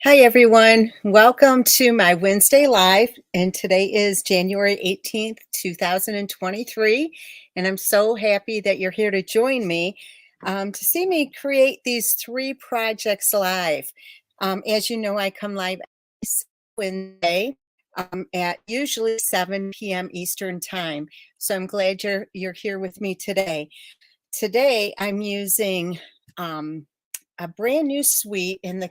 Hi, everyone. Welcome to my Wednesday Live. And today is January 18th, 2023. And I'm so happy that you're here to join me to see me create these three projects live. As you know, I come live Wednesday at usually 7 p.m. Eastern Time. So I'm glad you're here with me today. Today, I'm using a brand new suite in the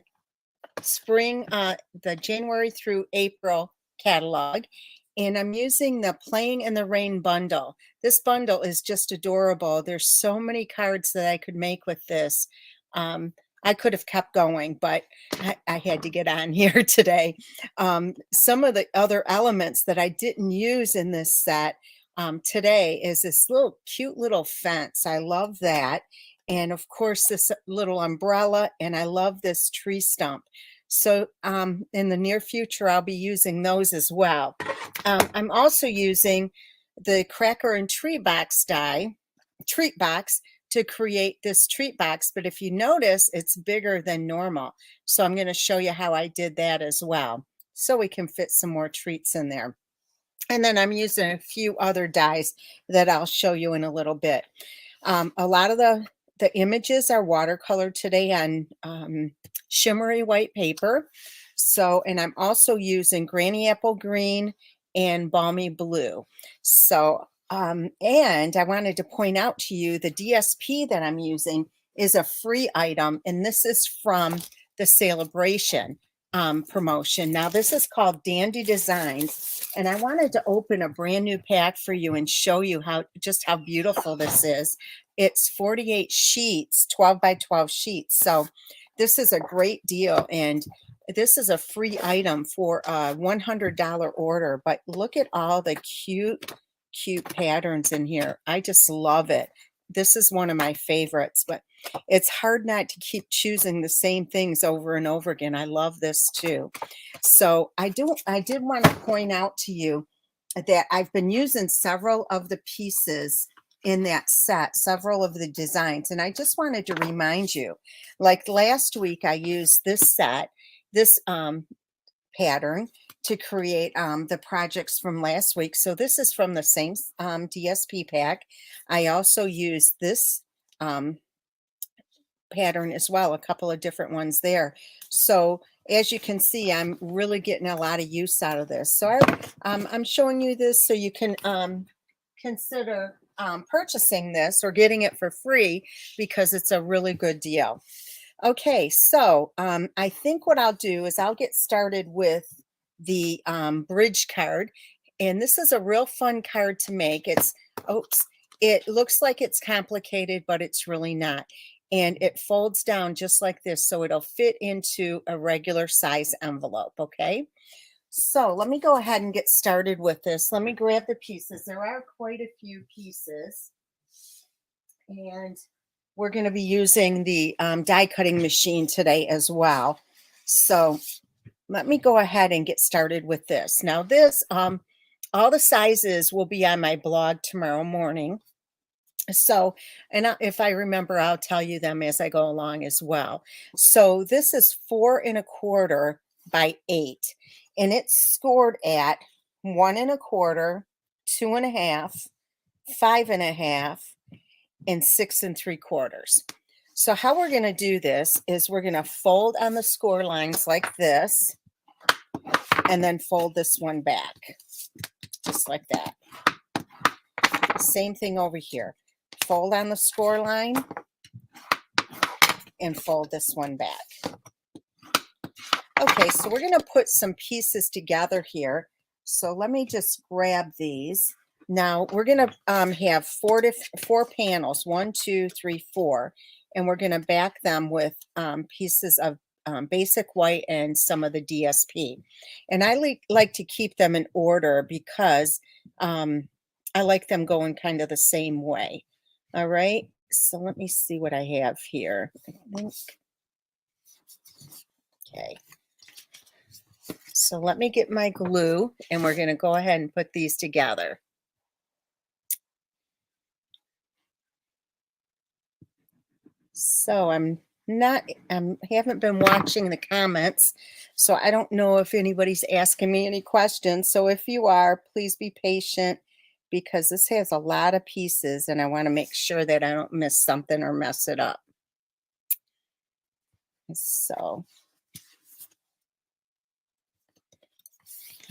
spring, the January through April catalog, and I'm using the Playing in the Rain bundle. This bundle is just adorable. There's so many cards that I could make with this. I could have kept going, but I had to get on here today. Some of the other elements that I didn't use in this set today is this little cute little fence. I love that. And of course, this little umbrella, and I love this tree stump. So in the near future, I'll be using those as well. I'm also using the Cracker and Treat Box treat box to create this treat box. But if you notice, it's bigger than normal. So I'm going to show you how I did that as well. So we can fit some more treats in there. And then I'm using a few other dies that I'll show you in a little bit. A lot of the images are watercolor today on shimmery white paper. So, and I'm also using Granny Apple Green and Balmy Blue. So, and I wanted to point out to you the DSP that I'm using is a free item, and this is from the Celebration promotion. Now, this is called Dandy Designs, and I wanted to open a brand new pack for you and show you just how beautiful this is. It's 48 sheets, 12 by 12 sheets. So this is a great deal, and this is a free item for a $100 order. But look at all the cute patterns in here. I just love it. This is one of my favorites, but it's hard not to keep choosing the same things over and over again. I love this too. So I did want to point out to you that I've been using several of the pieces in that set, several of the designs. And I just wanted to remind you, like last week, I used this pattern to create the projects from last week. So this is from the same DSP pack. I also used this pattern as well, a couple of different ones there. So as you can see, I'm really getting a lot of use out of this. So I'm showing you this so you can consider purchasing this or getting it for free because it's a really good deal. Okay, so I think what I'll do is I'll get started with the bridge card. And this is a real fun card to make. It looks like it's complicated, but it's really not. And it folds down just like this, so it'll fit into a regular size envelope, okay? So let me go ahead and get started with this. Let me grab the pieces. There are quite a few pieces. And we're going to be using the die cutting machine today as well. So let me go ahead and get started with this. Now this, all the sizes will be on my blog tomorrow morning. So, and if I remember, I'll tell you them as I go along as well. So this is 4¼ by 8, and it's scored at 1¼ 2½, 5½, and 6¾ So how we're going to do this is we're going to fold on the score lines like this, and then fold this one back, just like that. Same thing over here. Fold on the score line and fold this one back. Okay, so we're going to put some pieces together here. So let me just grab these. Now we're going to have four panels, 1, 2, 3, 4, and we're going to back them with pieces of basic white and some of the DSP. And I like to keep them in order because I like them going kind of the same way. All right, so let me see what I have here. I think, okay. So let me get my glue, and we're going to go ahead and put these together. So I'm not haven't been watching the comments, so I don't know if anybody's asking me any questions. So if you are, please be patient because this has a lot of pieces and I want to make sure that I don't miss something or mess it up. So, all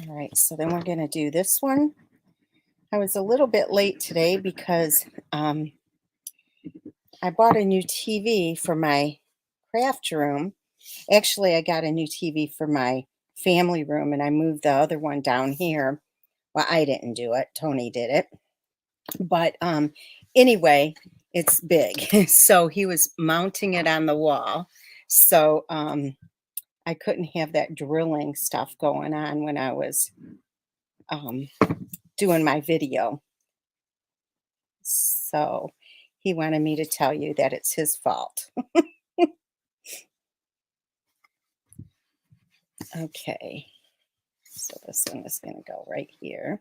right, so then we're going to do this one. I was a little bit late today because I bought a new TV for my craft room. Actually, I got a new TV for my family room and I moved the other one down here. Well, I didn't do it. Tony did it. But anyway, it's big. So he was mounting it on the wall. So I couldn't have that drilling stuff going on when I was um, doing my video. So he wanted me to tell you that it's his fault. Okay. So this one is going to go right here.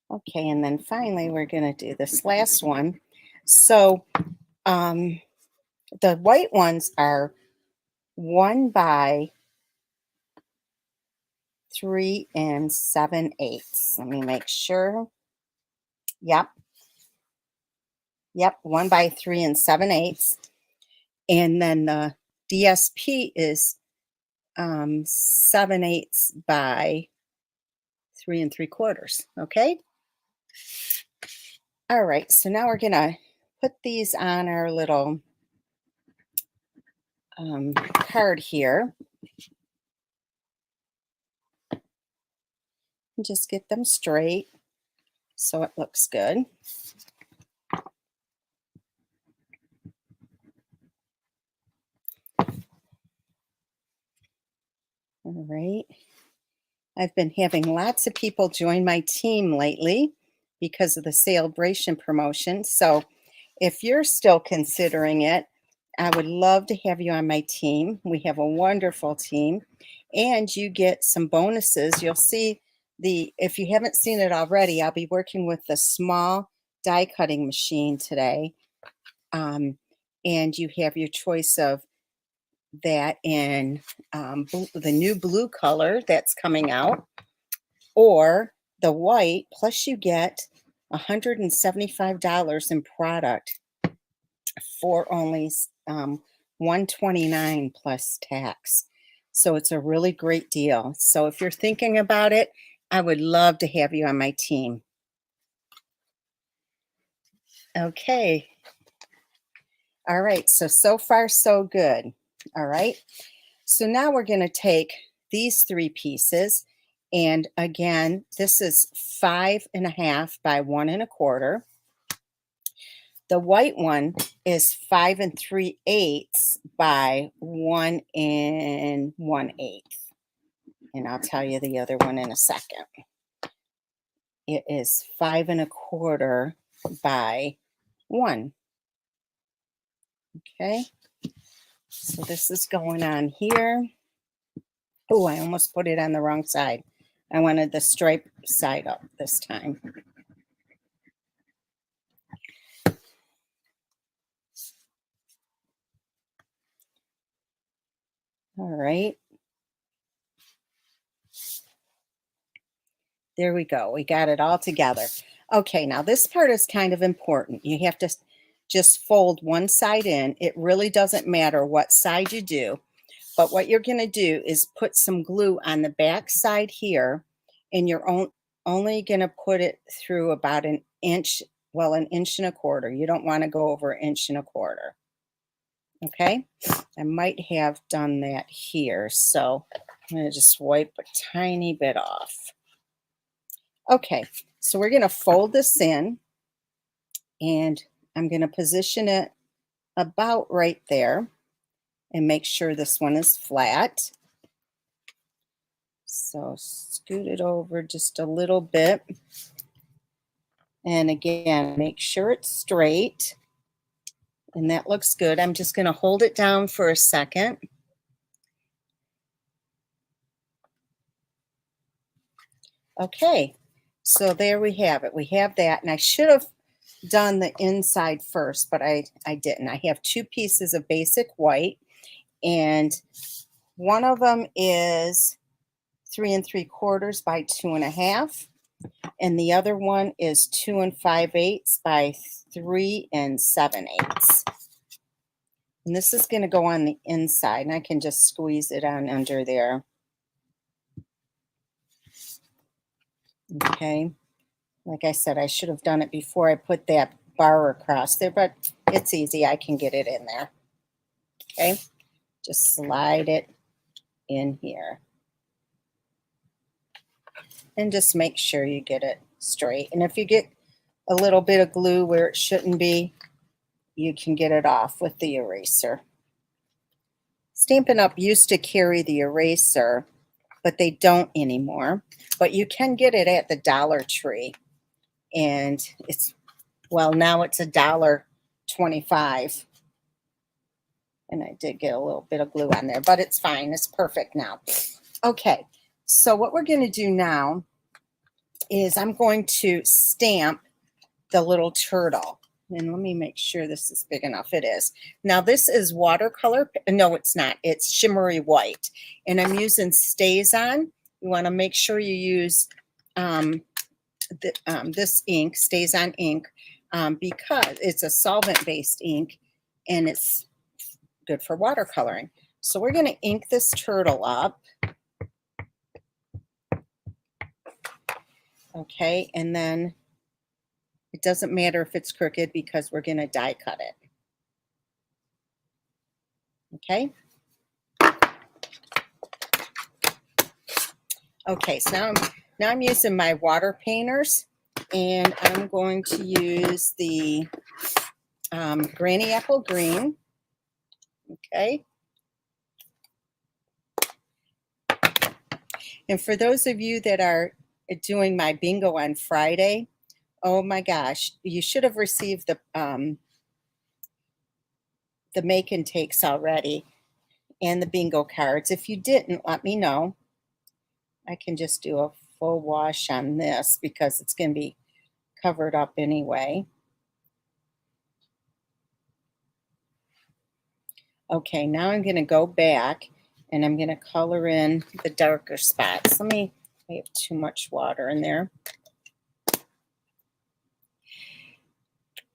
Okay, and then finally we're going to do this last one. So the white ones are 1 by 3 7/8. Let me make sure. Yep. Yep, 1 by 3 7/8. And then the DSP is 7/8 by 3 3/4. Okay. All right, so now we're gonna put these on our little card here. And just get them straight so it looks good. All right. I've been having lots of people join my team lately because of the celebration promotion. So if you're still considering it, I would love to have you on my team. We have a wonderful team and you get some bonuses. You'll see if you haven't seen it already, I'll be working with the small die cutting machine today. And you have your choice of that in the new blue color that's coming out, or the white, plus you get $175 in product for only $129 plus tax. So it's a really great deal. So if you're thinking about it, I would love to have you on my team. Okay. All right. So far, so good. All right. So now we're going to take these 3 pieces. And again, this is 5.5 by 1 1/4. The white one is 5 3/8 by 1 1/8. And I'll tell you the other one in a second. It is 5 1/4 by 1. Okay. So this is going on here. Oh, I almost put it on the wrong side. I wanted the stripe side up this time. All right. There we go. We got it all together. Okay, now this part is kind of important. You have to just fold one side in. It really doesn't matter what side you do, but what you're going to do is put some glue on the back side here, and you're only going to put it through about 1 inch, well, 1 1/4 inches. You don't want to go over 1 1/4 inches. Okay, I might have done that here, so I'm going to just wipe a tiny bit off. Okay, so we're going to fold this in, and I'm going to position it about right there and make sure this one is flat. So scoot it over just a little bit. And again, make sure it's straight. And that looks good. I'm just going to hold it down for a second. Okay, so there we have it. We have that. And I should have done the inside first, but I didn't. I have 2 pieces of basic white, and one of them is 3 3/4 by 2.5, and the other one is 2 5/8 by 3 7/8. And this is going to go on the inside, and I can just squeeze it on under there. Okay. Like I said, I should have done it before I put that bar across there, but it's easy. I can get it in there. Okay. Just slide it in here. And just make sure you get it straight. And if you get a little bit of glue where it shouldn't be, you can get it off with the eraser. Stampin' Up! Used to carry the eraser, but they don't anymore. But you can get it at the Dollar Tree. And it's, well, now it's $1.25. And I did get a little bit of glue on there, but it's fine. It's perfect now. Okay, so what we're going to do now is I'm going to stamp the little turtle. And let me make sure this is big enough. It is. Now this is watercolor. No, it's not. It's shimmery white. And I'm using StazOn. You want to make sure you use this ink, StazOn ink, because it's a solvent-based ink and it's good for watercoloring. So we're going to ink this turtle up. Okay, and then it doesn't matter if it's crooked because we're going to die cut it. Okay. Okay, so now I'm using my water painters, and I'm going to use the Granny Apple Green. Okay. And for those of you that are doing my bingo on Friday, oh my gosh, you should have received the make and takes already and the bingo cards. If you didn't, let me know. I can just do a full wash on this because it's going to be covered up anyway. Okay, now I'm going to go back and I'm going to color in the darker spots. I have too much water in there.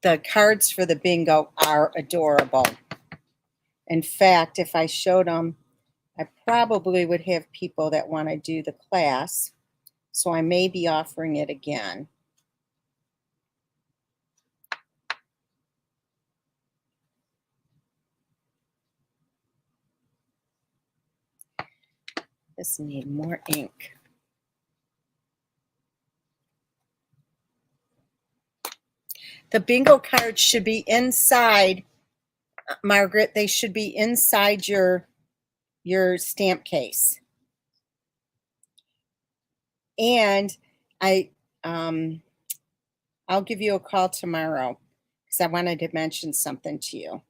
The cards for the bingo are adorable. In fact, if I showed them, I probably would have people that want to do the class. So I may be offering it again. This needs more ink. The bingo cards should be inside, Margaret. They should be inside your stamp case. And I'll give you a call tomorrow because I wanted to mention something to you.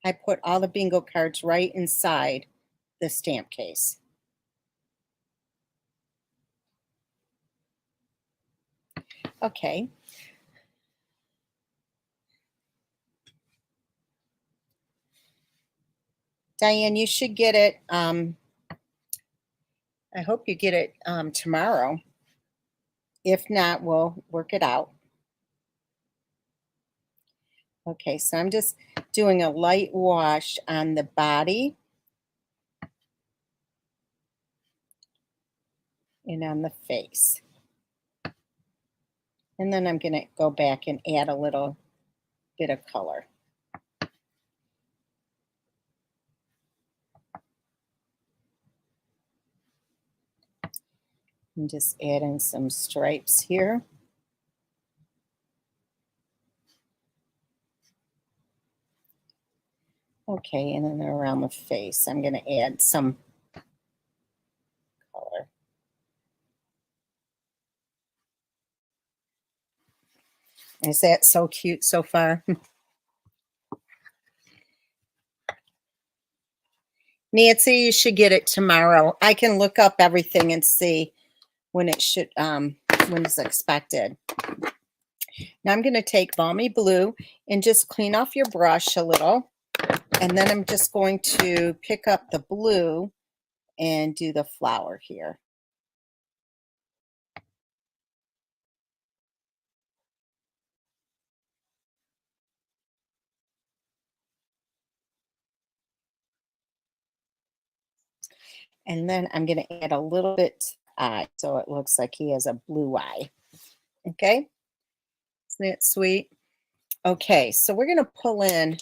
I put all the bingo cards right inside the stamp case. Okay. Diane, you should get it. I hope you get it tomorrow. If not, we'll work it out. Okay, so I'm just doing a light wash on the body and on the face. And then I'm going to go back and add a little bit of color. And just add in some stripes here. Okay, and then around the face, I'm going to add some color. Is that so cute so far? Nancy, you should get it tomorrow. I can look up everything and see when it should when it's expected. Now I'm going to take Balmy Blue and just clean off your brush a little. And then I'm just going to pick up the blue and do the flower here. And then I'm going to add a little bit eye so it looks like he has a blue eye. Okay, isn't it sweet? Okay, so we're going to pull in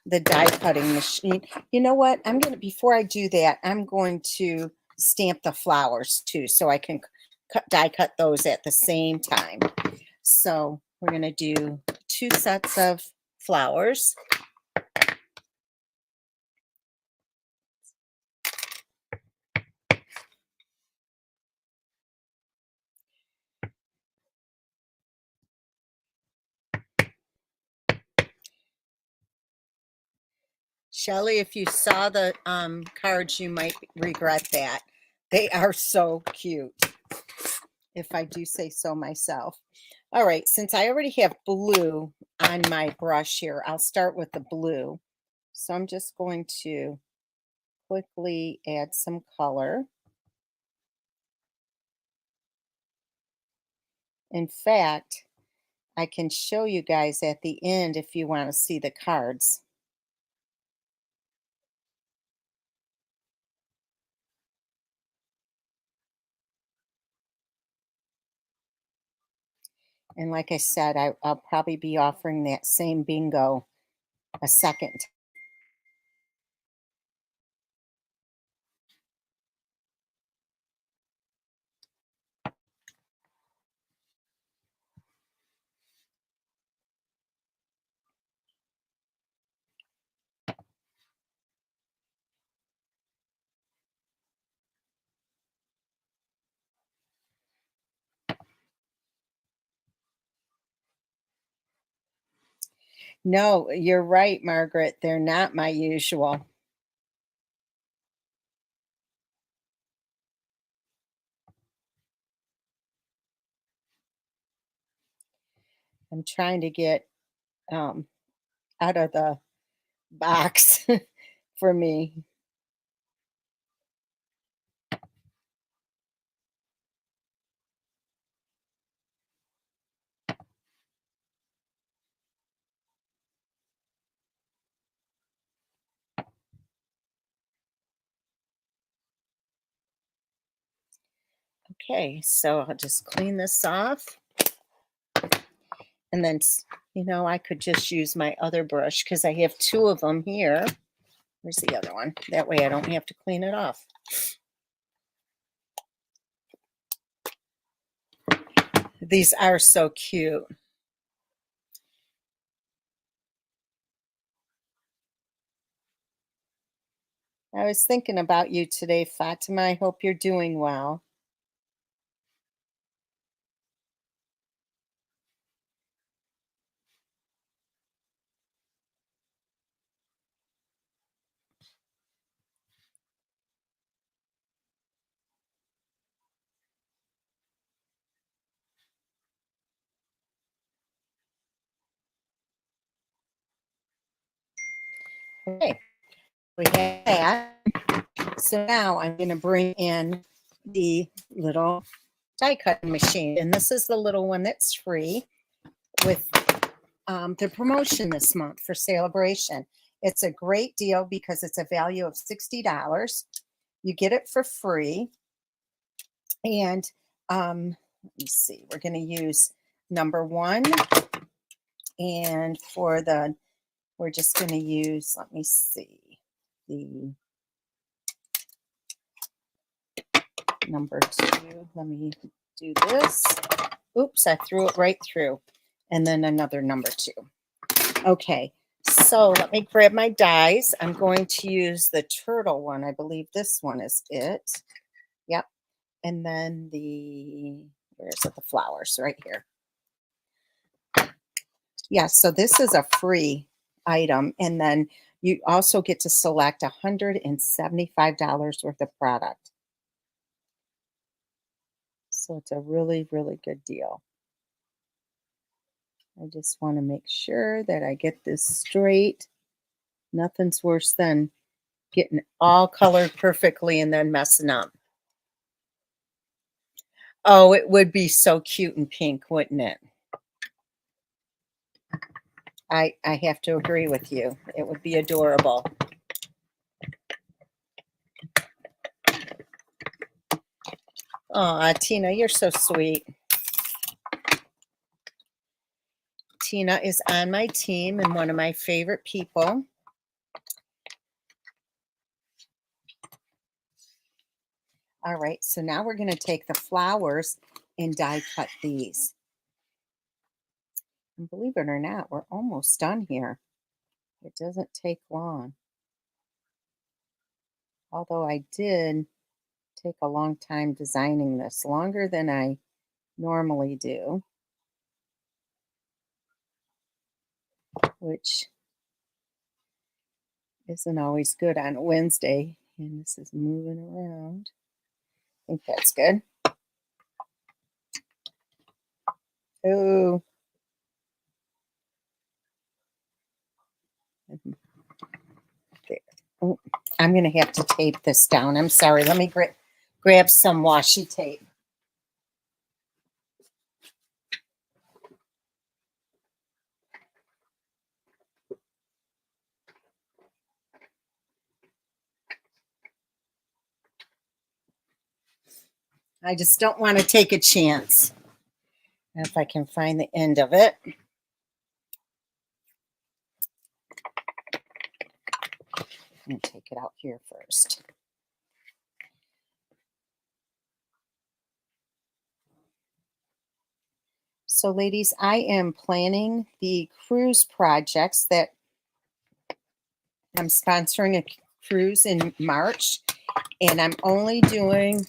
the die cutting machine. You know what? I'm going to, before I do that, I'm going to stamp the flowers too, so I can die cut those at the same time. So we're going to do 2 sets of flowers. Shelly, if you saw the cards, you might regret that. They are so cute, if I do say so myself. All right, since I already have blue on my brush here, I'll start with the blue. So I'm just going to quickly add some color. In fact, I can show you guys at the end if you want to see the cards. And like I said, I'll probably be offering that same bingo a second. No, you're right, Margaret. They're not my usual. I'm trying to get out of the box for me. Okay, so I'll just clean this off. And then, you know, I could just use my other brush because I have 2 of them here. Where's the other one? That way I don't have to clean it off. These are so cute. I was thinking about you today, Fatima. I hope you're doing well. Okay, we have that. So now I'm going to bring in the little die cutting machine. And this is the little one that's free with the promotion this month for Celebration. It's a great deal because it's a value of $60. You get it for free. And let me see, we're going to use number 1. And for the, we're just going to use, let me see, the number 2. Let me do this. Oops, I threw it right through. And then another number 2. Okay, so let me grab my dies. I'm going to use the turtle one. I believe this one is it. Yep. And then where is it? The flowers right here. Yeah, so this is a free item. And then you also get to select $175 worth of product. So it's a really, really good deal. I just want to make sure that I get this straight. Nothing's worse than getting all colored perfectly and then messing up. Oh, it would be so cute in pink, wouldn't it? I have to agree with you. It would be adorable. Oh, Tina, you're so sweet. Tina is on my team and one of my favorite people. All right, so now we're going to take the flowers and die cut these. And believe it or not, we're almost done here. It doesn't take long. Although I did take a long time designing this, longer than I normally do, which isn't always good on a Wednesday. And this is moving around. I think that's good. Oh. There. Oh, I'm going to have to tape this down. I'm sorry. Let me grab some washi tape. I just don't want to take a chance. If I can find the end of it. I'm going to take it out here first. So, ladies, I am planning the cruise projects that I'm sponsoring a cruise in March, and I'm only doing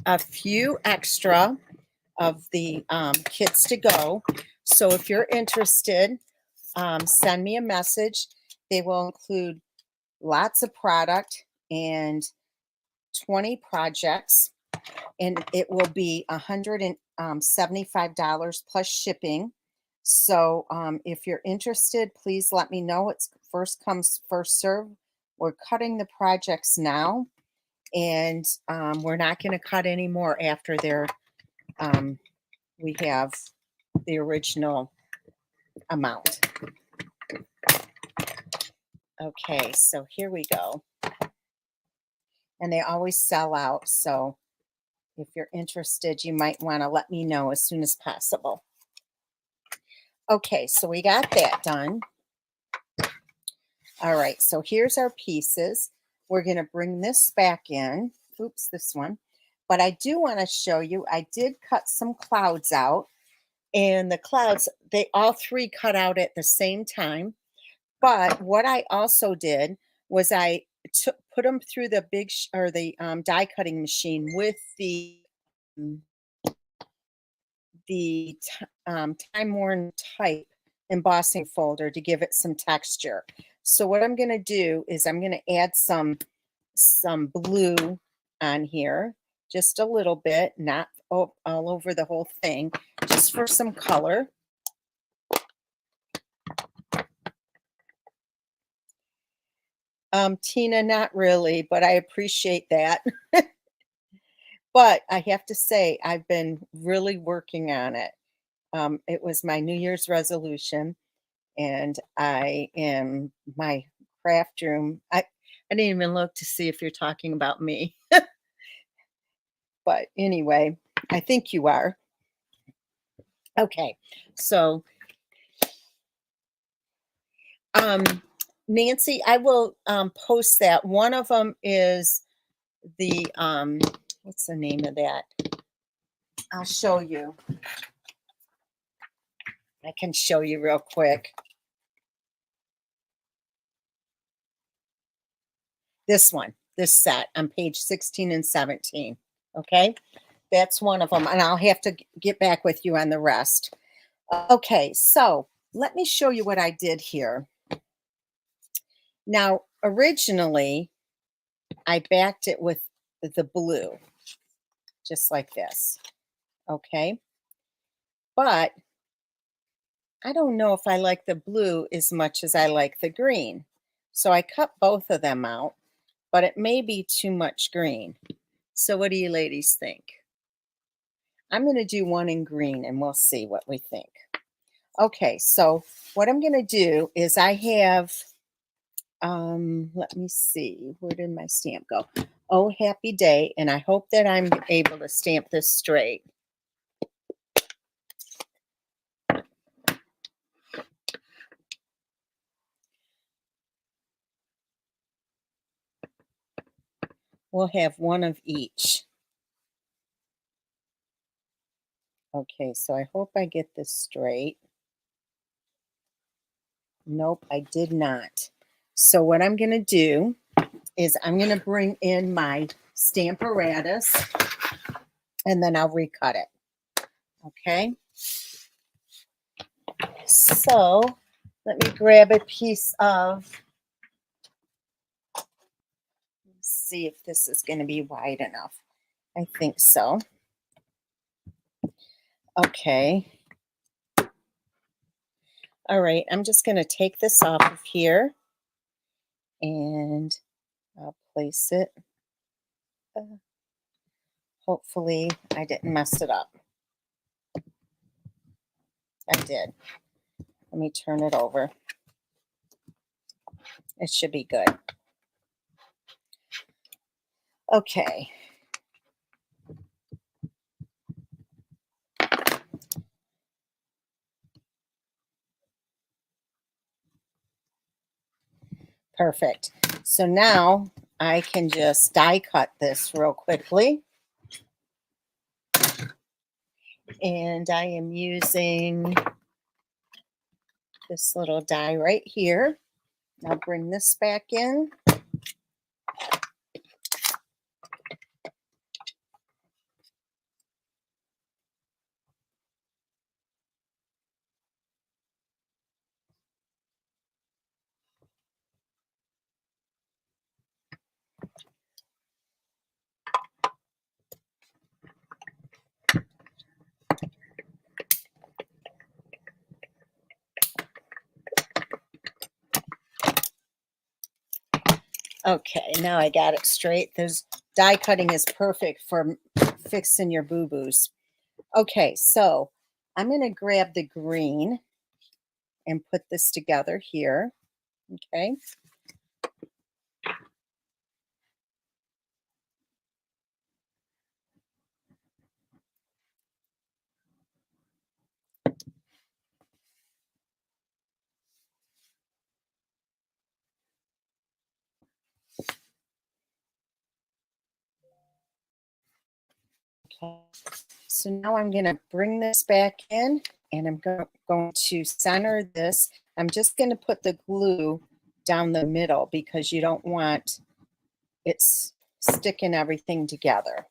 a few extra of the kits to go. So if you're interested, send me a message. They will include lots of product and 20 projects, and it will be $175 plus shipping. So if you're interested, please let me know. It's first comes, first serve. We're cutting the projects now, and we're not going to cut any more after we have the original amount. Okay, so here we go. And they always sell out. So if you're interested, you might want to let me know as soon as possible. Okay, so we got that done. All right, so here's our pieces. We're going to bring this back in. Oops, this one. But I do want to show you, I did cut some clouds out. And the clouds, they all three cut out at the same time. But what I also did was I put them through the die cutting machine with the time worn type embossing folder to give it some texture. So what I'm going to do is I'm going to add some blue on here, just a little bit, not all over the whole thing, just for some color. Tina, not really, but I appreciate that. But I have to say, I've been really working on it. It was my New Year's resolution, and my craft room. I didn't even look to see if you're talking about me. But anyway, I think you are. Okay, so Nancy, I will post that. One of them is the what's the name of that? I'll show you. I can show you real quick. This one, this set on page 16 and 17. Okay, that's one of them, and I'll have to get back with you on the rest. Okay, so let me show you what I did here. Now, originally, I backed it with the blue, just like this. Okay. But I don't know if I like the blue as much as I like the green. So I cut both of them out, but it may be too much green. So what do you ladies think? I'm going to do one in green and we'll see what we think. Okay, so what I'm going to do is I have, let me see, where did my stamp go? Oh, happy day. And I hope that I'm able to stamp this straight. We'll have one of each. Okay, so I hope I get this straight. Nope, I did not. So what I'm going to do is I'm going to bring in my Stamparatus and then I'll recut it. Okay. So let me grab a piece of, let's see if this is going to be wide enough. I think so. Okay. All right, I'm just going to take this off of here and I'll place it. Hopefully I didn't mess it up. I did. Let me turn it over. It should be good. Okay. Perfect. So now I can just die cut this real quickly. And I am using this little die right here. I'll bring this back in. Okay, now I got it straight. This die cutting is perfect for fixing your boo-boos. Okay, so I'm going to grab the green and put this together here. Okay. Okay. So now I'm going to bring this back in and I'm going to center this. I'm just going to put the glue down the middle because you don't want it sticking everything together.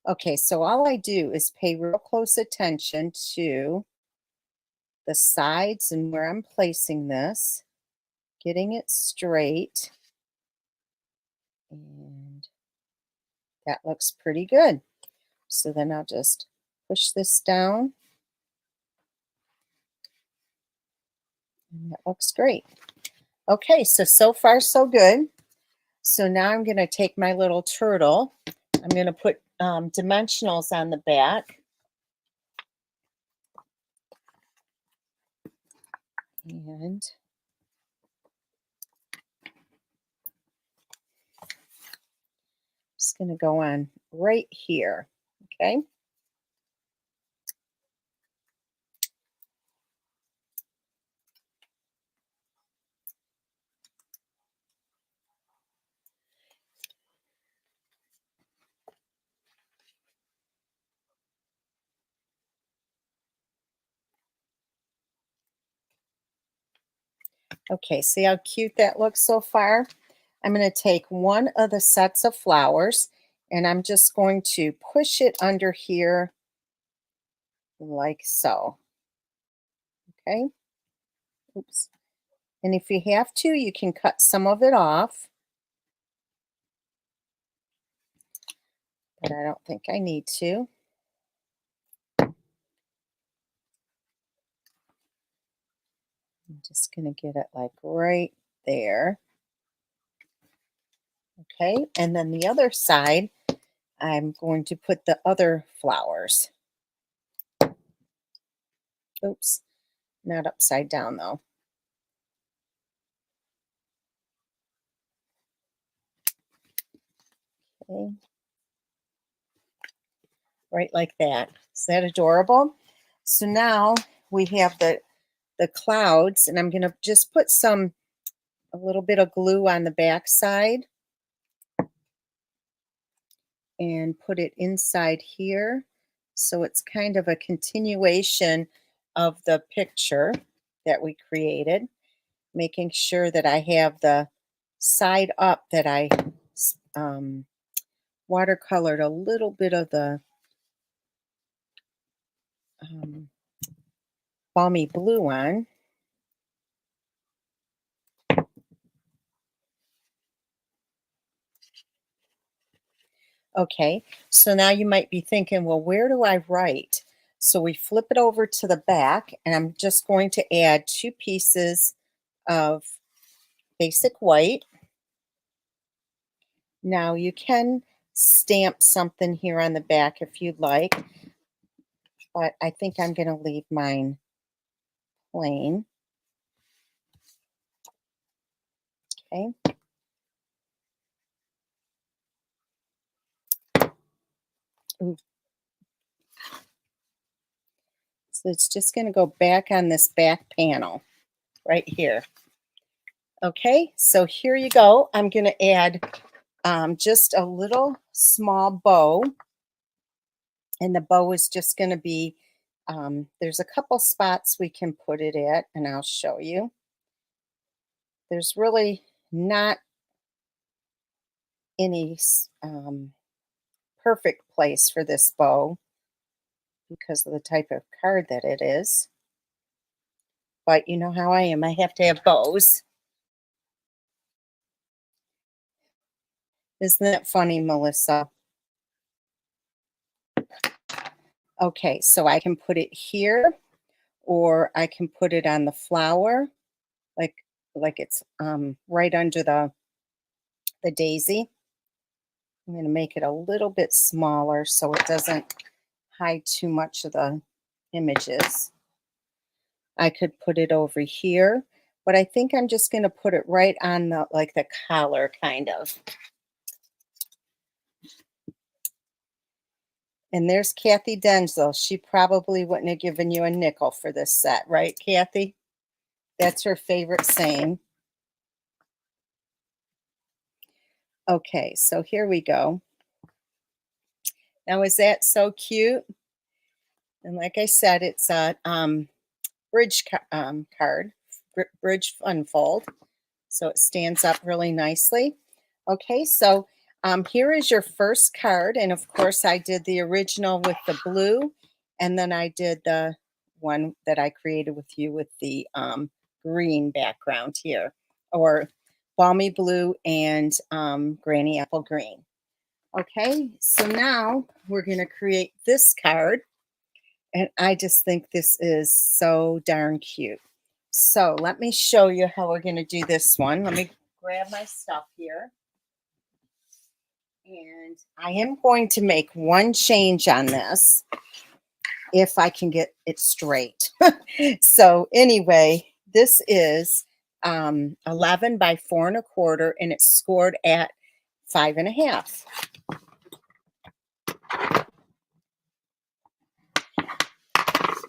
Okay, so all I do is pay real close attention to the sides and where I'm placing this, getting it straight. And that looks pretty good. So then I'll just push this down. And that looks great. Okay, so far so good. So now I'm going to take my little turtle. I'm going to put dimensionals on the back. And just going to go on right here. Okay. Okay, see how cute that looks so far? I'm going to take one of the sets of flowers and I'm just going to push it under here like so. Okay. Oops. And if you have to, you can cut some of it off. But I don't think I need to. I'm just going to get it like right there. Okay, and then the other side, I'm going to put the other flowers. Oops, not upside down though. Okay, right like that. Is that adorable? So now we have the clouds, and I'm going to just put a little bit of glue on the back side and put it inside here. So it's kind of a continuation of the picture that we created, making sure that I have the side up that I um, watercolored a little bit of the um, balmy blue on. Okay, so now you might be thinking, well, where do I write? So we flip it over to the back, and I'm just going to add 2 pieces of basic white. Now you can stamp something here on the back if you'd like, but I think I'm going to leave mine plain. Okay. Ooh. So it's just going to go back on this back panel right here. Okay, so here you go. I'm going to add just a little small bow, and the bow is just going to be, there's a couple spots we can put it at, and I'll show you. There's really not any perfect place for this bow because of the type of card that it is. But you know how I am, I have to have bows. Isn't that funny, Melissa? Okay, so I can put it here, or I can put it on the flower, like it's right under the daisy. I'm going to make it a little bit smaller so it doesn't hide too much of the images. I could put it over here, but I think I'm just going to put it right on the collar kind of. And there's Kathy Denzel. She probably wouldn't have given you a nickel for this set, right, Kathy? That's her favorite saying. Okay, so here we go. Now, is that so cute? And like I said, it's a bridge card, bridge unfold. So it stands up really nicely. Okay, so here is your first card. And of course, I did the original with the blue. And then I did the one that I created with you with the green background here, or balmy blue and granny apple green. Okay, so now we're going to create this card. And I just think this is so darn cute. So let me show you how we're going to do this one. Let me grab my stuff here. And I am going to make one change on this if I can get it straight. So anyway, this is 11 by 4 1/4, and it's scored at 5 1/2.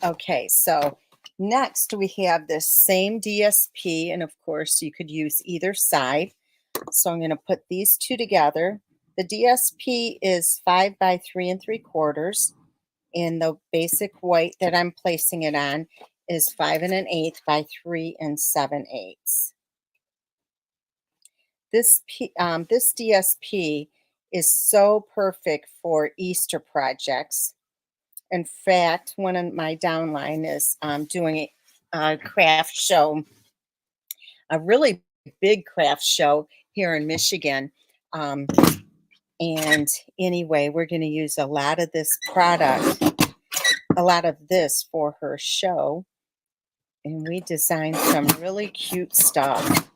Okay, so next we have this same DSP, and of course you could use either side. So I'm going to put these two together. The DSP is 5 by 3 3/4, and the basic white that I'm placing it on is 5 1/8 by 3 7/8. This DSP is so perfect for Easter projects. In fact, one of my downline is doing a craft show, a really big craft show here in Michigan. And anyway, we're going to use a lot of this product, a lot of this for her show. And we designed some really cute stuff.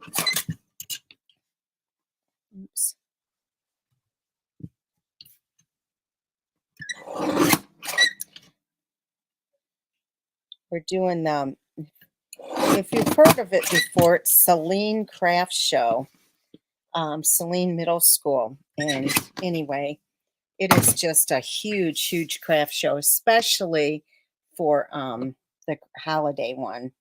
Oops. We're doing if you've heard of it before, it's Celine Craft Show, Celine Middle School. And anyway, it is just a huge, huge craft show, especially for the holiday one.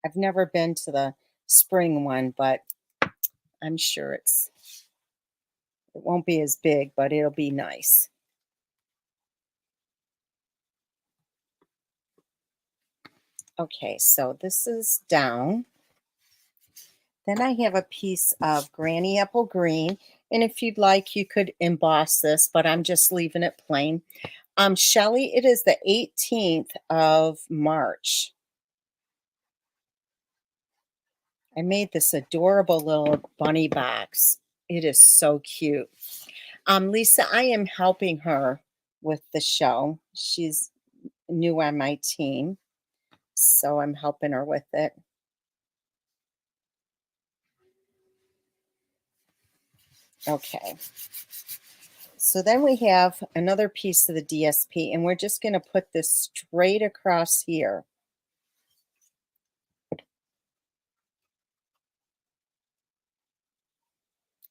I've never been to the spring one, but I'm sure it won't be as big, but it'll be nice. Okay, so this is down. Then I have a piece of Granny Apple Green, and if you'd like, you could emboss this, but I'm just leaving it plain. Shelly, it is the 18th of March. I made this adorable little bunny box. It is so cute. Lisa, I am helping her with the show. She's new on my team, so I'm helping her with it. Okay. So then we have another piece of the DSP, and we're just going to put this straight across here.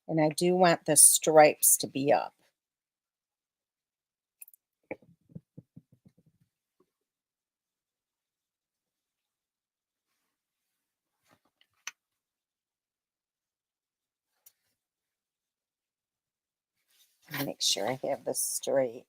And I do want the stripes to be up. Make sure I have this straight.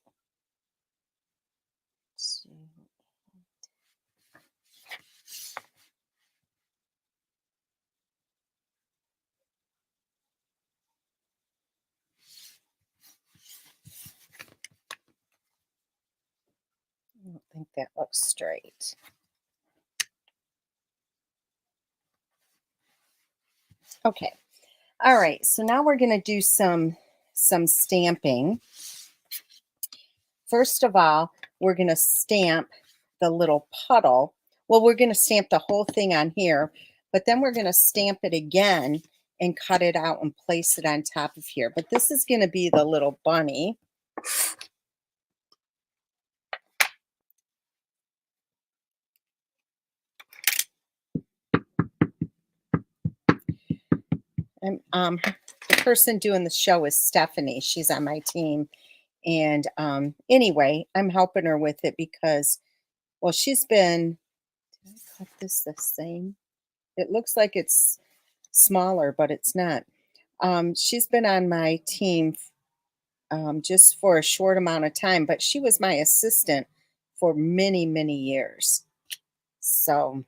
I don't think that looks straight. Okay. All right. So now we're going to do some stamping. First of all, we're going to stamp the little puddle. Well, we're going to stamp the whole thing on here, but then we're going to stamp it again and cut it out and place it on top of here. But this is going to be the little bunny. And the person doing the show is Stephanie. She's on my team. And anyway, I'm helping her with it because, well, she's been, did I cut this the same? It looks like it's smaller, but it's not. She's been on my team just for a short amount of time, but she was my assistant for many, many years. So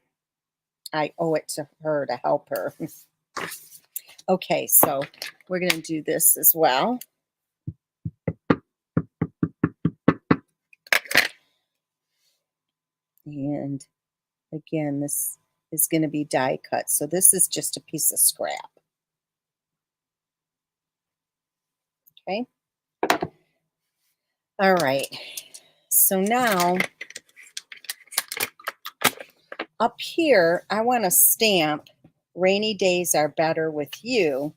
I owe it to her to help her. Okay, so we're going to do this as well. And again, this is going to be die cut. So this is just a piece of scrap. Okay. All right. So now up here, I want to stamp Rainy Days Are Better With You.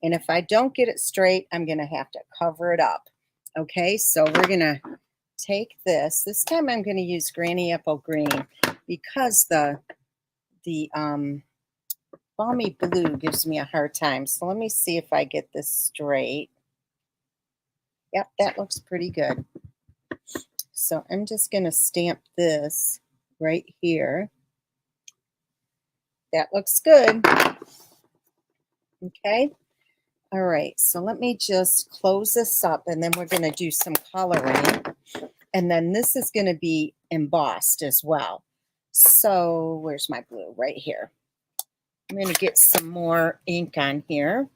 And if I don't get it straight, I'm going to have to cover it up. Okay, so we're going to take this. This time I'm going to use Granny Apple Green because the Balmy Blue gives me a hard time. So let me see if I get this straight. Yep, that looks pretty good. So I'm just going to stamp this right here. That looks good. Okay. All right. So let me just close this up, and then we're going to do some coloring. And then this is going to be embossed as well. So where's my blue? Right here. I'm going to get some more ink on here.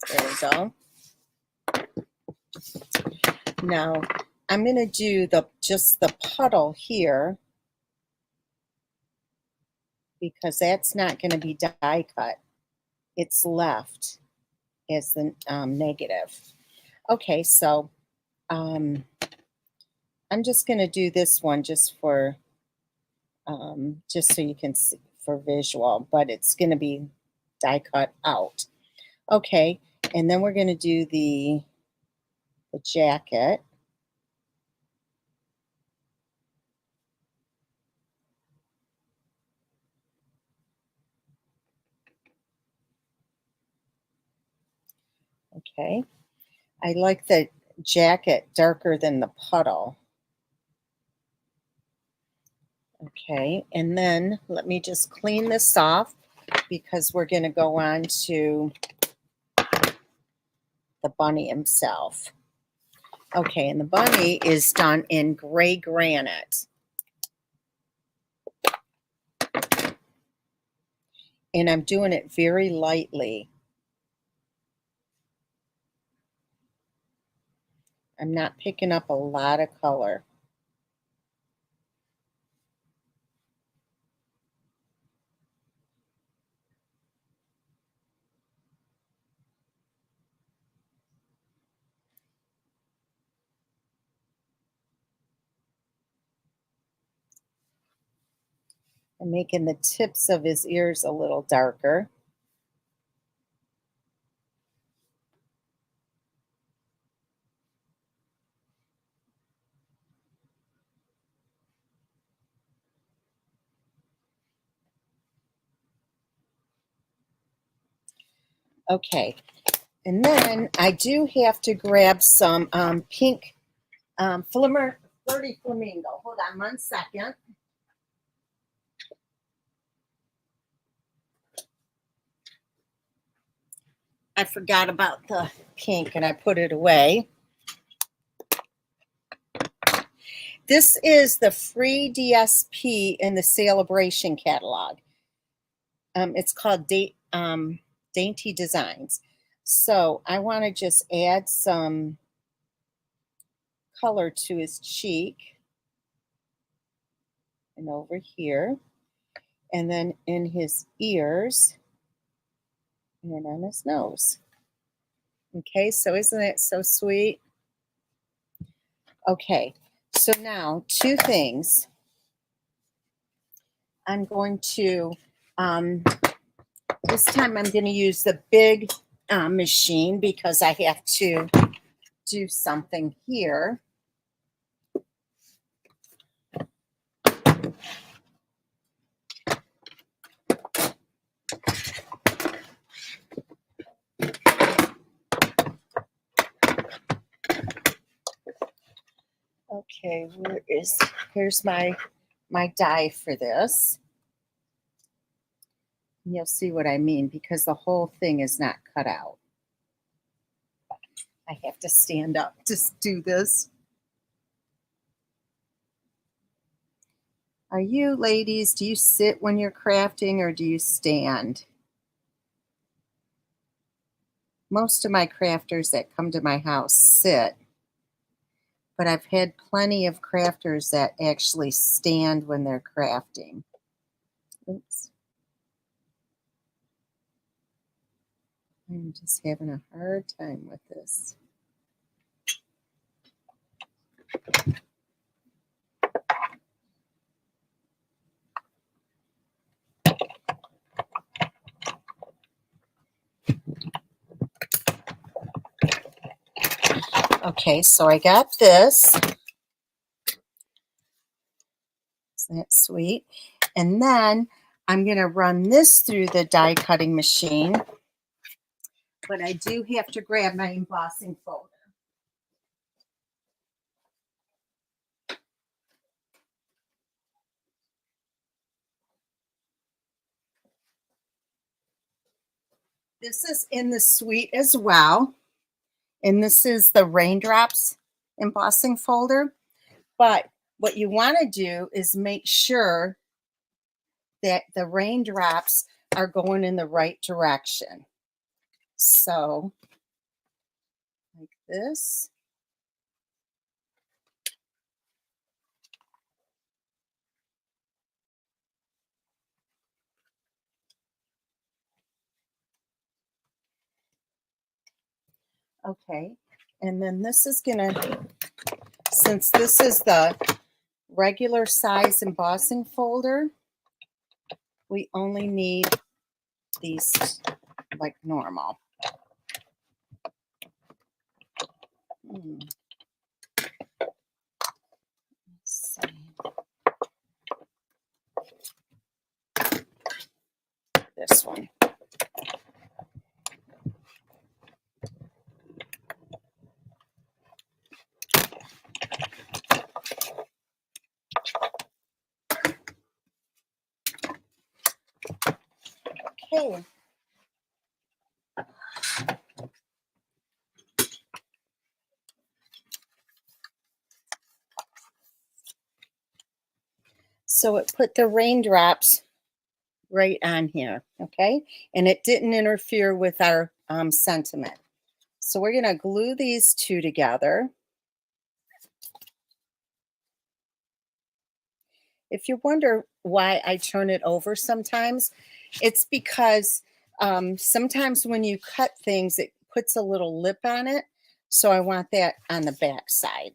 There we go. Now I'm going to do just the puddle here because that's not going to be die cut. It's left as the negative. Okay, so I'm just going to do this one just for just so you can see for visual, but it's going to be die cut out. Okay, and then we're going to do the jacket. Okay, I like the jacket darker than the puddle. Okay, and then let me just clean this off because we're going to go on to the bunny himself. Okay, and the bunny is done in gray granite. And I'm doing it very lightly. I'm not picking up a lot of color. I'm making the tips of his ears a little darker. Okay, and then I do have to grab some pink Flirty Flamingo. Hold on 1 second. I forgot about the pink and I put it away. This is the free DSP in the Celebration catalog. It's called Dainty Designs. So I want to just add some color to his cheek and over here, and then in his ears and on his nose. Okay, so isn't it so sweet? Okay, so now 2 things. I'm going to, this time I'm going to use the big machine because I have to do something here. Okay, here's my die for this. You'll see what I mean because the whole thing is not cut out. I have to stand up to do this. Are you ladies, do you sit when you're crafting or do you stand? Most of my crafters that come to my house sit, but I've had plenty of crafters that actually stand when they're crafting. Oops. I'm just having a hard time with this. Okay, so I got this. Isn't that sweet? And then I'm going to run this through the die cutting machine, but I do have to grab my embossing folder. This is in the suite as well. And this is the Raindrops embossing folder. But what you want to do is make sure that the raindrops are going in the right direction. So, like this. Okay, and then this is gonna, since this is the regular size embossing folder. We only need these like normal. Let's see. This one. Okay. So it put the raindrops right on here, okay? And it didn't interfere with our sentiment. So we're going to glue these two together. If you wonder why I turn it over sometimes, it's because sometimes when you cut things, it puts a little lip on it. So I want that on the back side.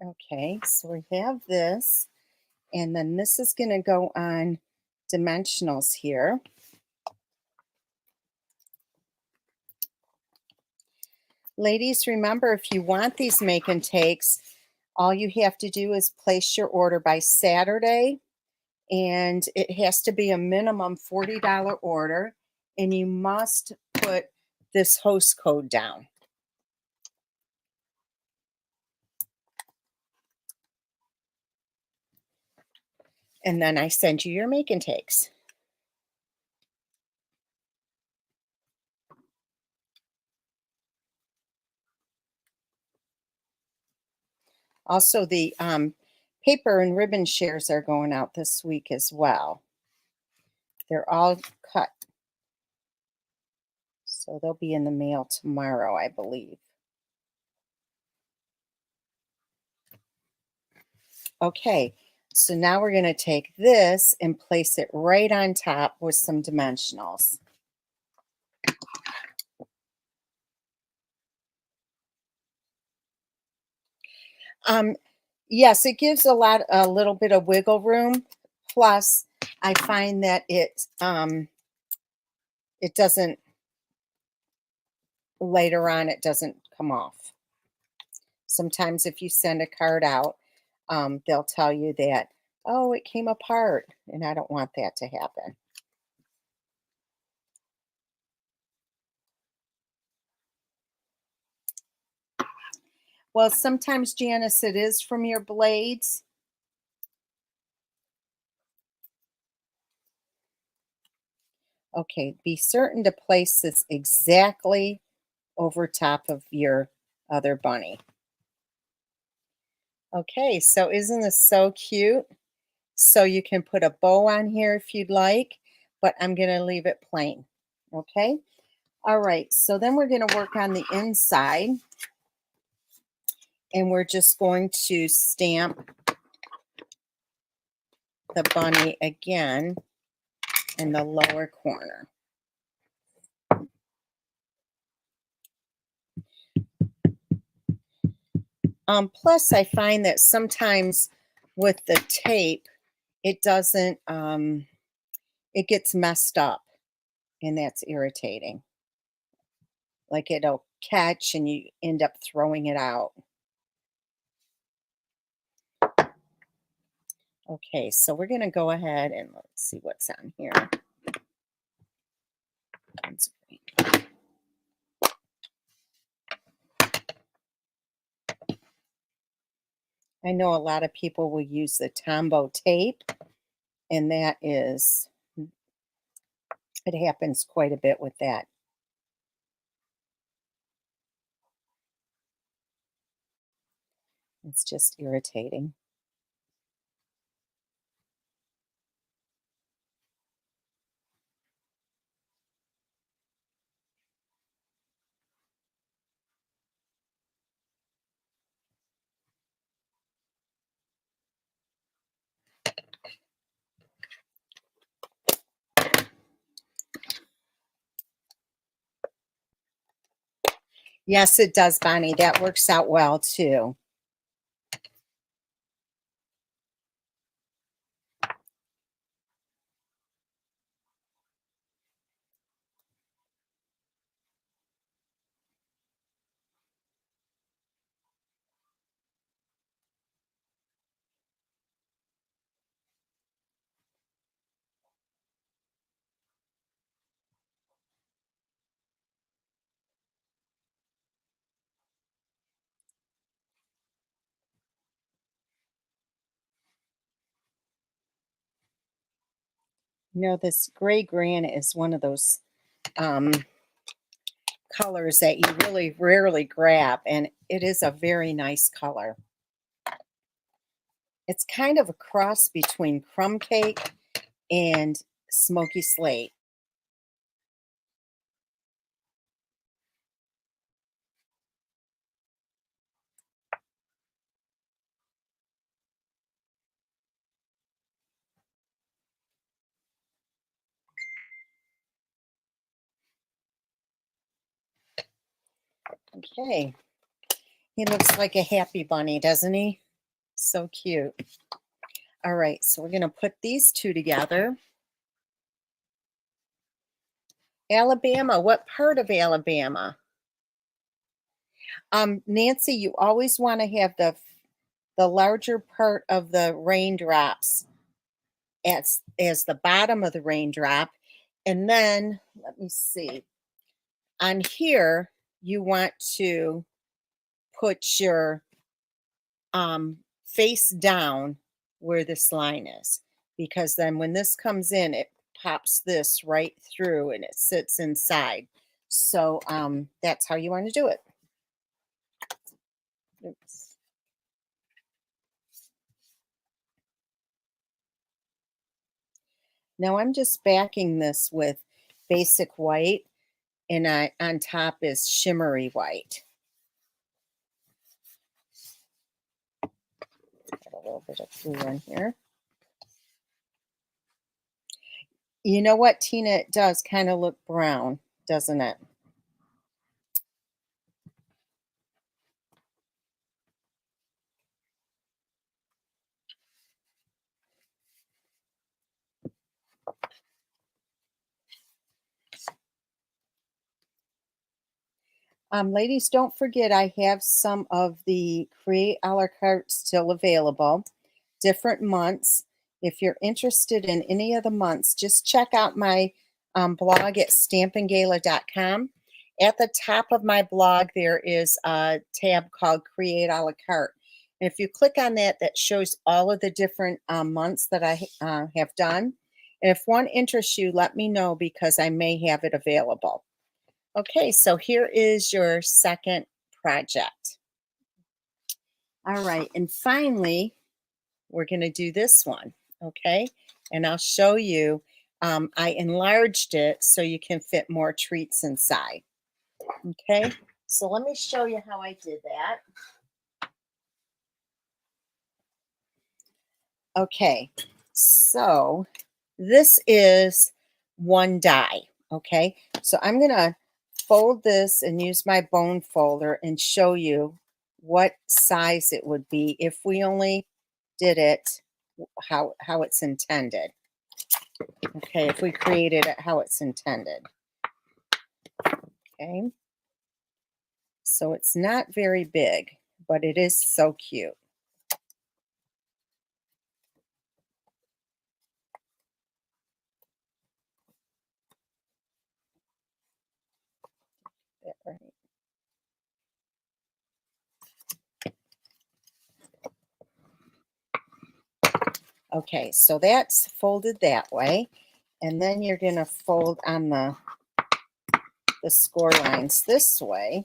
Okay, so we have this, and then this is going to go on dimensionals here. Ladies, remember, if you want these make and takes, all you have to do is place your order by Saturday, and it has to be a minimum $40 order, and you must put this host code down. And then I send you your make and takes. Also, the paper and ribbon shares are going out this week as well. They're all cut. So they'll be in the mail tomorrow, I believe. Okay, so now we're going to take this and place it right on top with some dimensionals. Yes, it gives a little bit of wiggle room. Plus, I find that it doesn't, later on, it doesn't come off. Sometimes if you send a card out, they'll tell you that, oh, it came apart, and I don't want that to happen. Well, sometimes, Janice, it is from your blades. Okay, be certain to place this exactly over top of your other bunny. Okay, so isn't this so cute? So you can put a bow on here if you'd like, but I'm going to leave it plain. Okay, all right, so then we're going to work on the inside, and we're just going to stamp the bunny again in the lower corner. Plus, I find that sometimes with the tape, it doesn't, it gets messed up, and that's irritating. Like it'll catch and you end up throwing it out. Okay, so we're going to go ahead and let's see what's on here. That's great. I know a lot of people will use the Tombow tape, and that is, it happens quite a bit with that. It's just irritating. Yes, it does, Bonnie. That works out well too. You know, this gray granite is one of those um, colors that you really rarely grab, and it is a very nice color. It's kind of a cross between crumb cake and smoky slate. Okay. He looks like a happy bunny, doesn't he? So cute. All right, so we're going to put these two together. Alabama, what part of Alabama? Nancy, you always want to have the larger part of the raindrops as the bottom of the raindrop. And then, let me see, on here, you want to put your face down where this line is, because then when this comes in, it pops this right through and it sits inside. So that's how you want to do it. Oops. Now I'm just backing this with basic white, and on top is shimmery white. Got a little bit of blue in here. You know what, Tina? It does kind of look brown, doesn't it? Ladies, don't forget I have some of the Create a la carte still available, different months. If you're interested in any of the months, just check out my blog at stampinggala.com. At the top of my blog, there is a tab called Create a la carte. And if you click on that, that shows all of the different months that I have done. And if one interests you, let me know because I may have it available. Okay, so here is your second project. All right, and finally, we're going to do this one, okay? And I'll show you, I enlarged it so you can fit more treats inside, okay? So let me show you how I did that. Okay, so this is one die, okay? So I'm going to fold this and use my bone folder and show you what size it would be if we only did it how it's intended. Okay, if we created it how it's intended. Okay, so it's not very big, but it is so cute. Right. Okay, so that's folded that way. And then you're going to fold on the score lines this way.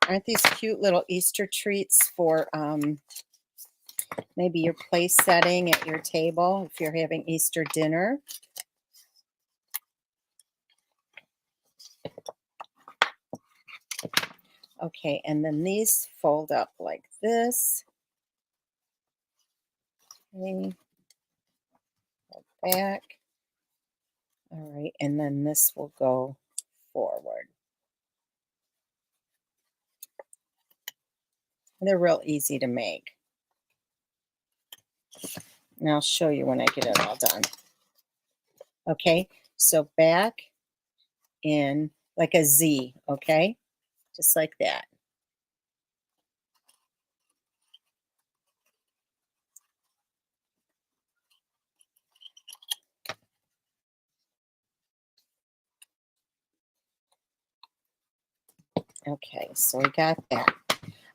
Aren't these cute little Easter treats for maybe your place setting at your table if you're having Easter dinner? Okay, and then these fold up like this. Okay, back. All right, and then this will go forward. And they're real easy to make. And I'll show you when I get it all done. Okay, so back in like a Z, okay? Just like that. Okay, so we got that.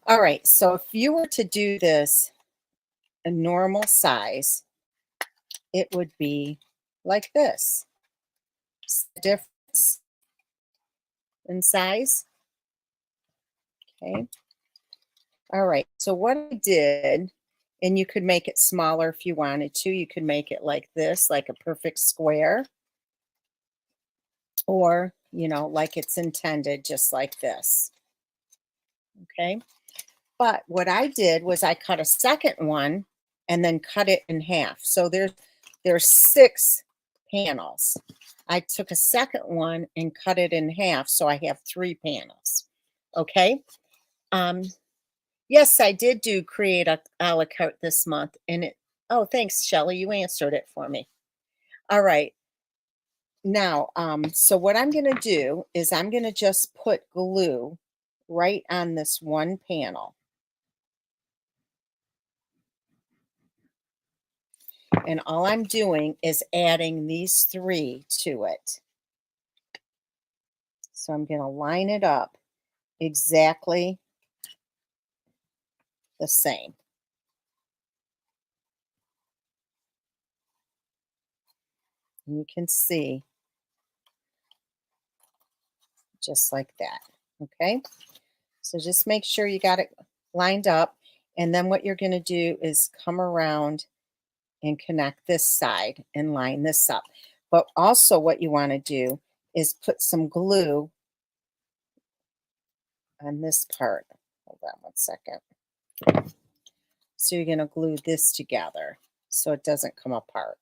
All right, so if you were to do this a normal size, it would be like this. Difference in size. Okay. All right, so what I did, and you could make it smaller if you wanted to. You could make it like this, like a perfect square, or, you know, like it's intended, just like this. Okay. But what I did was I cut a second one and then cut it in half. So there's 6 panels. I took a second one and cut it in half, so I have 3 panels. Okay. Um, yes, I did do create a la carte this month, and it. Oh, thanks, Shelley. You answered it for me. All right. Now, so what I'm going to do is I'm going to just put glue right on this one panel. And all I'm doing is adding these 3 to it. So I'm going to line it up exactly the same. And you can see just like that. Okay. So just make sure you got it lined up. And then what you're going to do is come around and connect this side and line this up. But also what you want to do is put some glue on this part. Hold on one second. So you're going to glue this together so it doesn't come apart.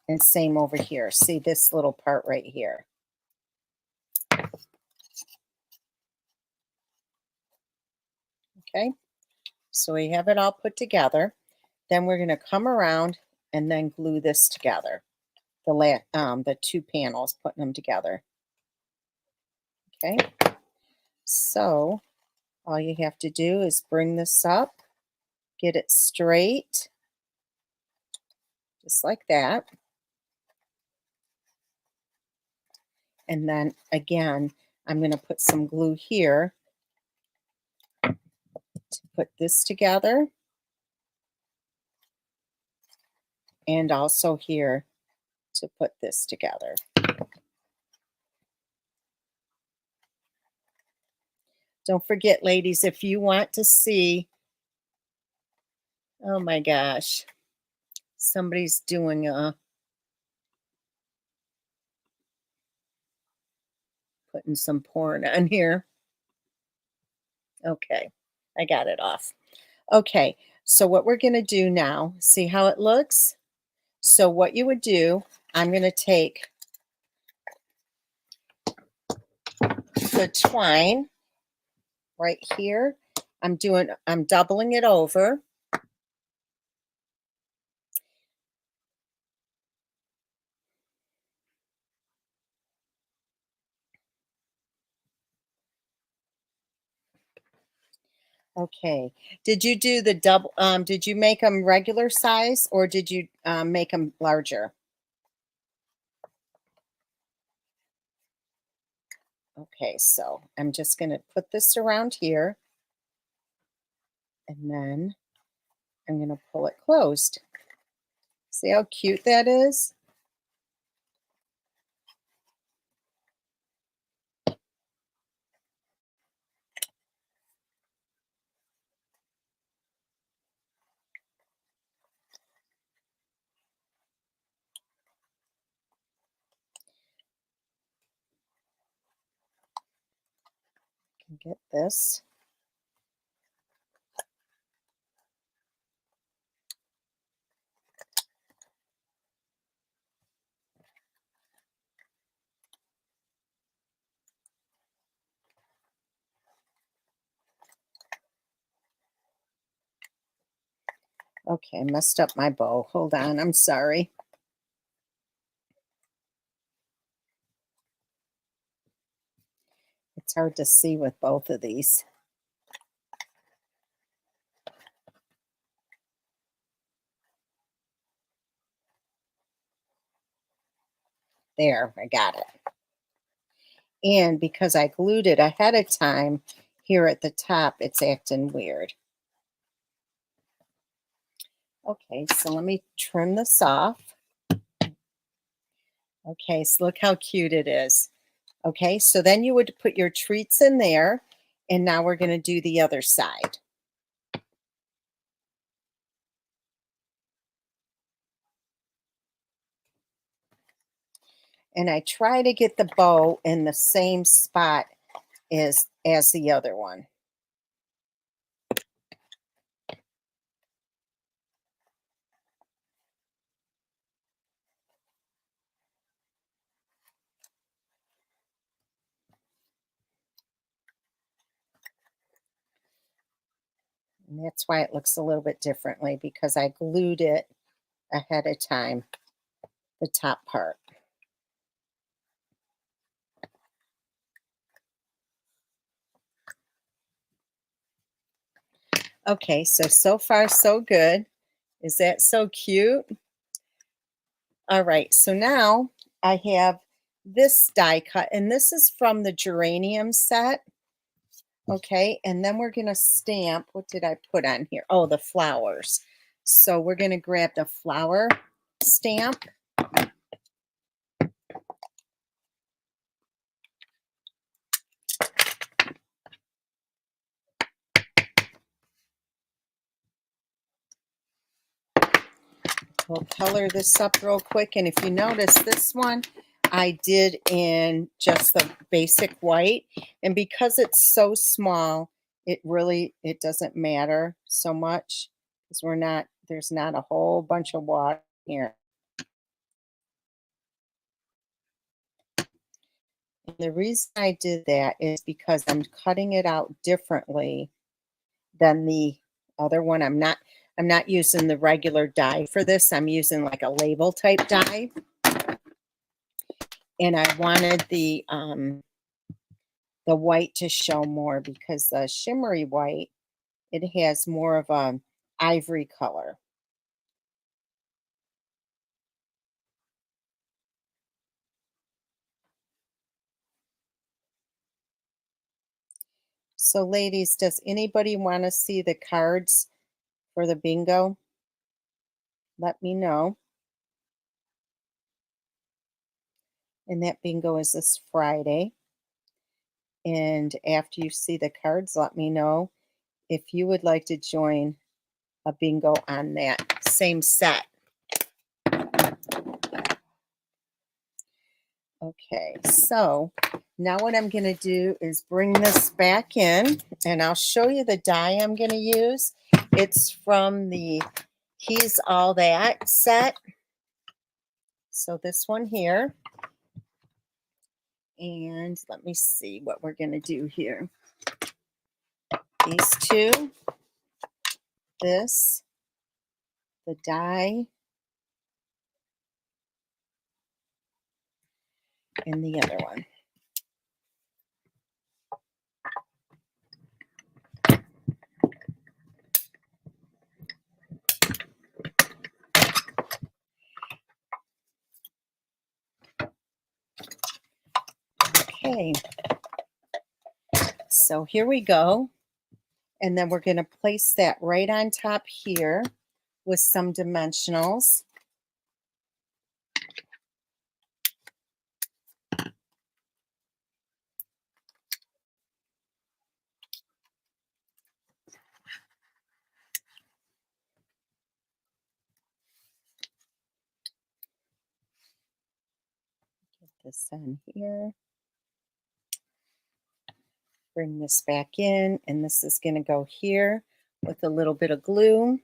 And same over here. See this little part right here. Okay. So we have it all put together. Then we're going to come around and then glue this together. The 2 panels, putting them together. Okay. So all you have to do is bring this up, get it straight, just like that. And then again, I'm going to put some glue here to put this together. And also here to put this together. Don't forget, ladies, if you want to see, oh my gosh, somebody's doing putting some porn on here. Okay, I got it off. Okay, so what we're going to do now, see how it looks? So what you would do, I'm going to take the twine right here. I'm doubling it over. Okay. Did you do the double, did you make them regular size or did you make them larger? Okay, so I'm just going to put this around here and then I'm going to pull it closed. See how cute that is? Can get this. Okay, I messed up my bow. Hold on, I'm sorry. It's hard to see with both of these. There, I got it. And because I glued it ahead of time here at the top, it's acting weird. Okay, so let me trim this off. Okay, so look how cute it is. Okay, so then you would put your treats in there, and now we're going to do the other side. And I try to get the bow in the same spot as the other one. And that's why it looks a little bit differently, because I glued it ahead of time, the top part. Okay, so far so good. Is that so cute? All right, so now I have this die cut, and this is from the geranium set. Okay, and then we're going to stamp. What did I put on here? Oh, the flowers. So we're going to grab the flower stamp. We'll color this up real quick. And if you notice, this one I did in just the basic white. And because it's so small, it doesn't matter so much, because there's not a whole bunch of water here. And the reason I did that is because I'm cutting it out differently than the other one. I'm not using the regular die for this. I'm using like a label type die. And I wanted the white to show more, because the shimmery white, it has more of a ivory color. So ladies, does anybody want to see the cards for the bingo? Let me know. And that bingo is this Friday. And after you see the cards, let me know if you would like to join a bingo on that same set. Okay, so now what I'm going to do is bring this back in, and I'll show you the die I'm going to use. It's from the He's All That set. So this one here. And let me see what we're going to do here. These two, this, the die, and the other one. Okay, so here we go. And then we're going to place that right on top here with some dimensionals. Get this on here. Bring this back in, and this is going to go here with a little bit of glue.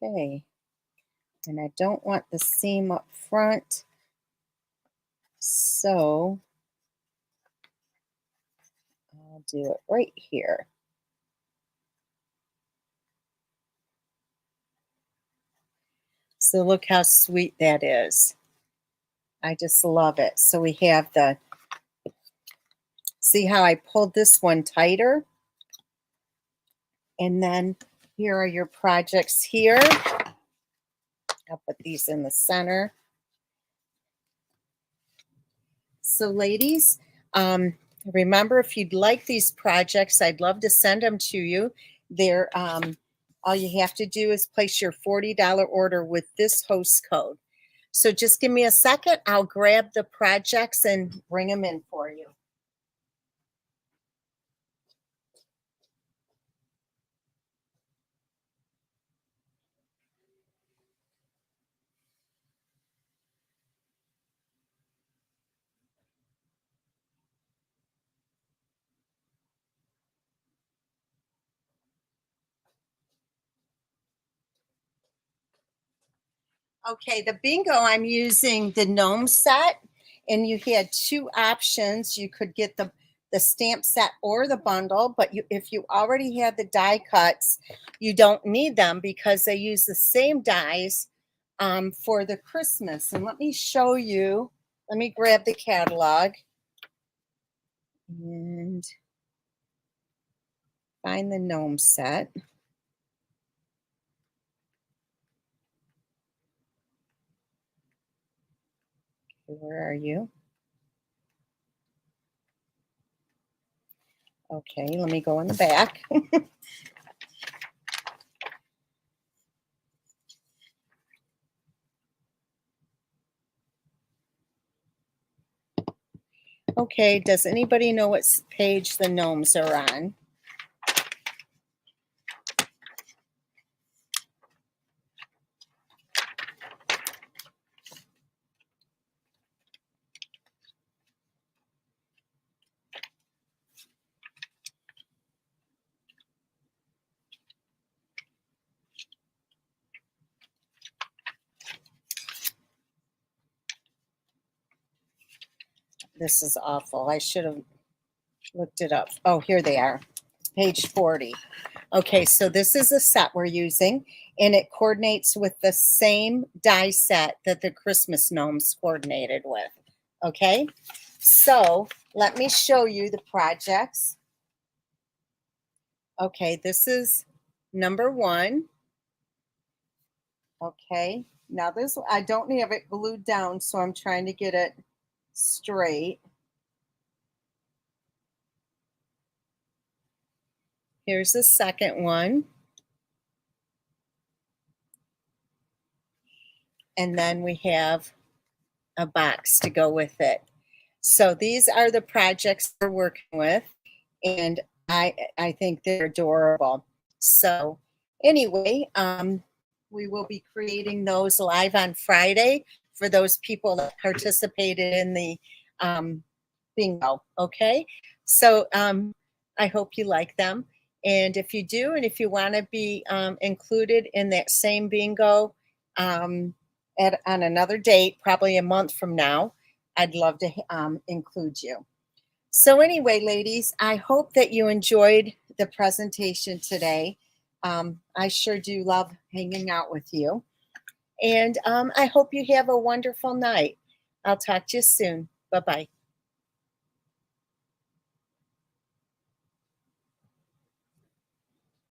Okay, and I don't want the seam up front, so I'll do it right here. So look how sweet that is. I just love it. So we have the, see how I pulled this one tighter? And then here are your projects here. I'll put these in the center. So ladies, remember, if you'd like these projects, I'd love to send them to you. They're, all you have to do is place your $40 order with this host code. So just give me a second. I'll grab the projects and bring them in for you. Okay, the bingo, I'm using the gnome set, and you had two options. You could get the stamp set or the bundle, but if you already had the die cuts, you don't need them because they use the same dies for the Christmas. And let me show you. Let me grab the catalog and find the gnome set. Where are you? Okay, let me go in the back. Okay, does anybody know what page the gnomes are on? This is awful. I should have looked it up. Oh, here they are. Page 40. Okay, so this is the set we're using, and it coordinates with the same die set that the Christmas gnomes coordinated with. Okay, so let me show you the projects. Okay, this is number one. Okay, now this, I don't have it glued down, so I'm trying to get it straight. Here's the second one. And then we have a box to go with it. So these are the projects we're working with, and I think they're adorable. So anyway, we will be creating those live on Friday for those people that participated in the bingo. Okay, so I hope you like them, and if you do, and if you want to be included in that same bingo on another date, probably a month from now, I'd love to include you. So anyway, ladies, I hope that you enjoyed the presentation today. I sure do love hanging out with you. And I hope you have a wonderful night. I'll talk to you soon. Bye-bye.